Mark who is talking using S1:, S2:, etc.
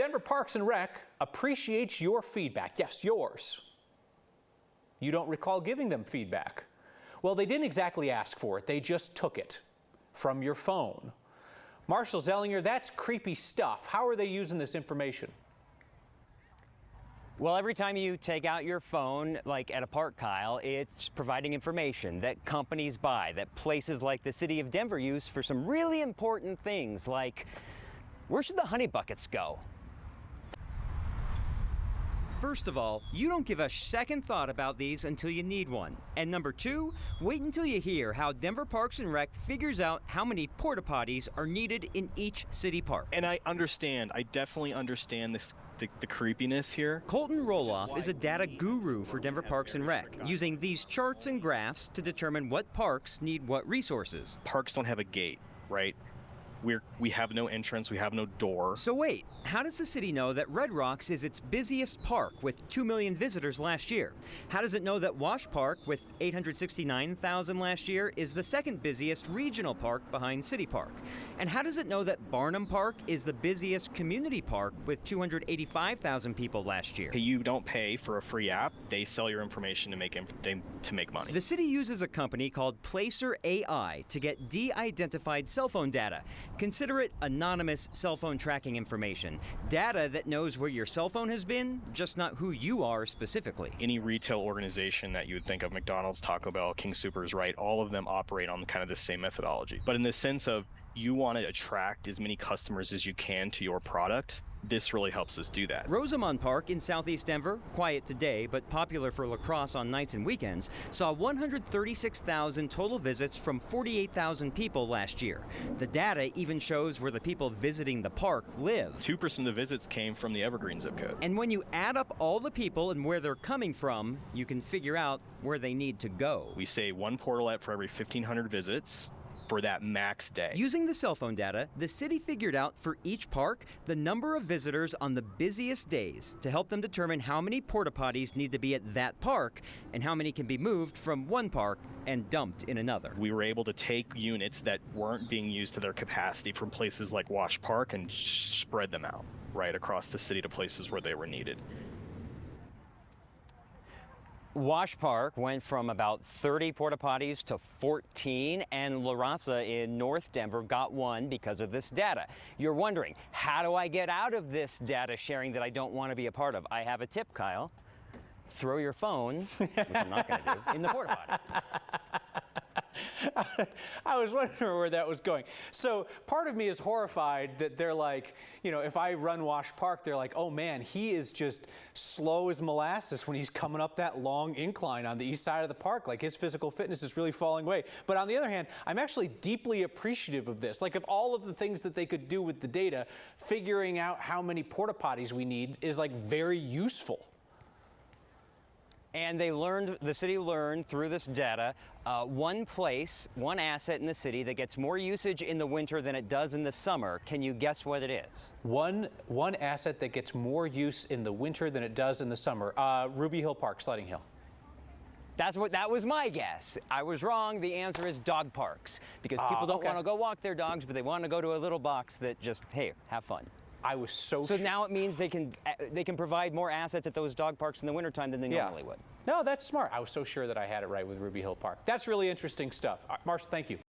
S1: Denver Parks and Rec appreciates your feedback. Yes, yours. You don't recall giving them feedback. Well, they didn't exactly ask for it. They just took it from your phone. Marshall Zellinger, that's creepy stuff. How are they using this information?
S2: Well, every time you take out your phone, like at a park, Kyle, it's providing information that companies buy, that places like the city of Denver use for some really important things, like where should the honey buckets go? First of all, you don't give a second thought about these until you need one. And number two, wait until you hear how Denver Parks and Rec figures out how many porta potties are needed in each city park.
S3: And I definitely understand the creepiness here.
S2: Colton Roloff is a data guru for Denver Parks and Rec, using these charts and graphs to determine what parks need what resources.
S3: Parks don't have a gate, right? We have no entrance, we have no door.
S2: So wait, how does the city know that Red Rocks is its busiest park with 2 million visitors last year? How does it know that Wash Park with 869,000 last year is the second busiest regional park behind City Park? And how does it know that Barnum Park is the busiest community park with 285,000 people last year?
S3: You don't pay for a free app, they sell your information to make money.
S2: The city uses a company called Placer AI to get de-identified cell phone data. Consider it anonymous cell phone tracking information. Data that knows where your cell phone has been, just not who you are specifically.
S3: Any retail organization that you would think of, McDonald's, Taco Bell, King Soopers, right, all of them operate on kind of the same methodology. But in the sense of you want to attract as many customers as you can to your product, this really helps us do that.
S2: Rosamond Park in southeast Denver, quiet today but popular for lacrosse on nights and weekends, saw 136,000 total visits from 48,000 people last year. The data even shows where the people visiting the park live.
S3: 2% of the visits came from the Evergreen zip code.
S2: And when you add up all the people and where they're coming from, you can figure out where they need to go.
S3: We say one portalet for every 1,500 visits for that max day.
S2: Using the cell phone data, the city figured out for each park the number of visitors on the busiest days to help them determine how many porta potties need to be at that park and how many can be moved from one park and dumped in another.
S3: We were able to take units that weren't being used to their capacity from places like Wash Park and spread them out right across the city to places where they were needed.
S2: Wash Park went from about 30 porta potties to 14, and La Raza in North Denver got one because of this data. You're wondering, how do I get out of this data sharing that I don't want to be a part of? I have a tip, Kyle. Throw your phone, which I'm not going to do, in the porta potty.
S1: I was wondering where that was going. So part of me is horrified that they're like, you know, if I run Wash Park, they're like, oh man, he is just slow as molasses when he's coming up that long incline on the east side of the park. Like his physical fitness is really falling away. But on the other hand, I'm actually deeply appreciative of this. Like of all of the things that they could do with the data, figuring out how many porta potties we need is like very useful.
S2: And the city learned through this data, one asset in the city that gets more usage in the winter than it does in the summer. Can you guess what it is?
S1: One asset that gets more use in the winter than it does in the summer. Ruby Hill Park, Sledding Hill.
S2: That was my guess. I was wrong. The answer is dog parks, because people don't want to go walk their dogs, but they want to go to a little box that just, hey, have fun.
S1: I was so
S2: now it means they can provide more assets at those dog parks in the wintertime than they normally would.
S1: No, that's smart. I was so sure that I had it right with Ruby Hill Park. That's really interesting stuff. Marsh, thank you.